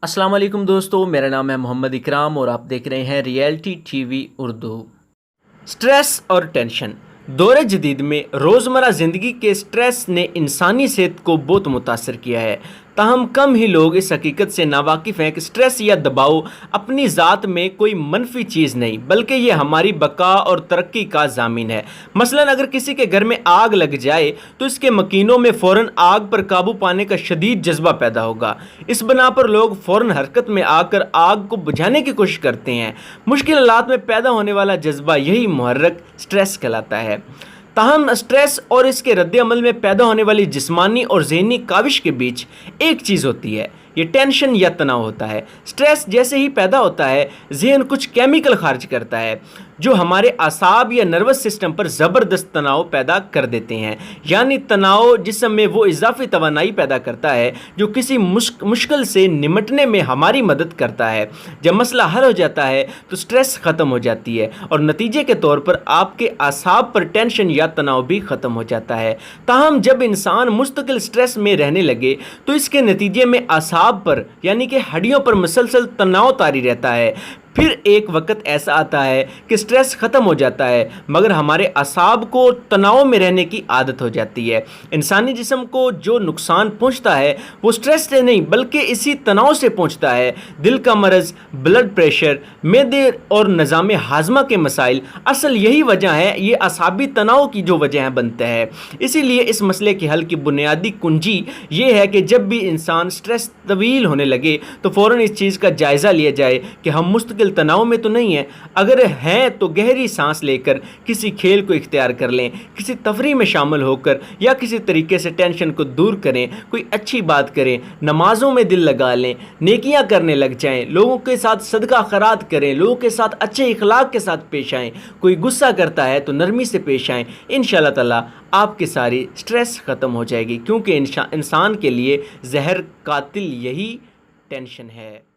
السلام علیکم دوستو، میرا نام ہے محمد اکرام اور آپ دیکھ رہے ہیں reality T V Urdu. Stress اور ٹینشن دور جدید میں روزمرہ زندگی کے سٹریس نے انسانی صحت کو بہت متاثر کیا ہے، تاہم کم ہی لوگ اس حقیقت سے ناواقف ہیں کہ سٹریس یا دباؤ اپنی ذات میں کوئی منفی چیز نہیں بلکہ یہ ہماری بقا اور ترقی کا ضامن ہے۔ مثلاً اگر کسی کے گھر میں آگ لگ جائے تو اس کے مکینوں میں فوراً آگ پر قابو پانے کا شدید جذبہ پیدا ہوگا۔ اس بنا پر لوگ فوراً حرکت میں آ کر آگ کو بجھانے کی کوشش کرتے ہیں۔ مشکل حالات میں پیدا ہونے والا جذبہ یہی محرک سٹریس کہلاتا ہے۔ تاہم سٹریس اور اس کے رد عمل میں پیدا ہونے والی جسمانی اور ذہنی کاوش کے بیچ ایک چیز ہوتی ہے، یہ ٹینشن یا تناؤ ہوتا ہے۔ سٹریس جیسے ہی پیدا ہوتا ہے، ذہن کچھ کیمیکل خارج کرتا ہے جو ہمارے اعصاب یا نروس سسٹم پر زبردست تناؤ پیدا کر دیتے ہیں۔ یعنی تناؤ جسم میں وہ اضافی توانائی پیدا کرتا ہے جو کسی مشکل سے نمٹنے میں ہماری مدد کرتا ہے۔ جب مسئلہ حل ہو جاتا ہے تو سٹریس ختم ہو جاتی ہے اور نتیجے کے طور پر آپ کے اعصاب پر ٹینشن یا تناؤ بھی ختم ہو جاتا ہے۔ تاہم جب انسان مستقل سٹریس میں رہنے لگے تو اس کے نتیجے میں اعصاب پر یعنی کہ ہڈیوں پر مسلسل تناؤ طاری رہتا ہے۔ پھر ایک وقت ایسا آتا ہے کہ سٹریس ختم ہو جاتا ہے مگر ہمارے اعصاب کو تناؤ میں رہنے کی عادت ہو جاتی ہے۔ انسانی جسم کو جو نقصان پہنچتا ہے وہ سٹریس سے نہیں بلکہ اسی تناؤ سے پہنچتا ہے۔ دل کا مرض، بلڈ پریشر، معدے اور نظام ہاضمہ کے مسائل، اصل یہی وجہ ہے، یہ اعصابی تناؤ کی جو وجہ بنتا ہے۔ اسی لیے اس مسئلے کے حل کی بنیادی کنجی یہ ہے کہ جب بھی انسان سٹریس طویل ہونے لگے تو فوراً اس چیز کا جائزہ لیا جائے کہ ہم مستقل تناؤ میں تو نہیں ہیں۔ اگر ہیں تو گہری سانس لے کر کسی کھیل کو اختیار کر لیں، کسی تفریح میں شامل ہو کر یا کسی طریقے سے ٹینشن کو دور کریں، کوئی اچھی بات کریں، نمازوں میں دل لگا لیں، نیکیاں کرنے لگ جائیں، لوگوں کے ساتھ صدقہ خیرات کریں، لوگوں کے ساتھ اچھے اخلاق کے ساتھ پیش آئیں، کوئی غصہ کرتا ہے تو نرمی سے پیش آئیں، انشاءاللہ تعالی آپ کی ساری سٹریس ختم ہو جائے گی، کیونکہ انسان کے لیے زہر قاتل یہی ٹینشن ہے۔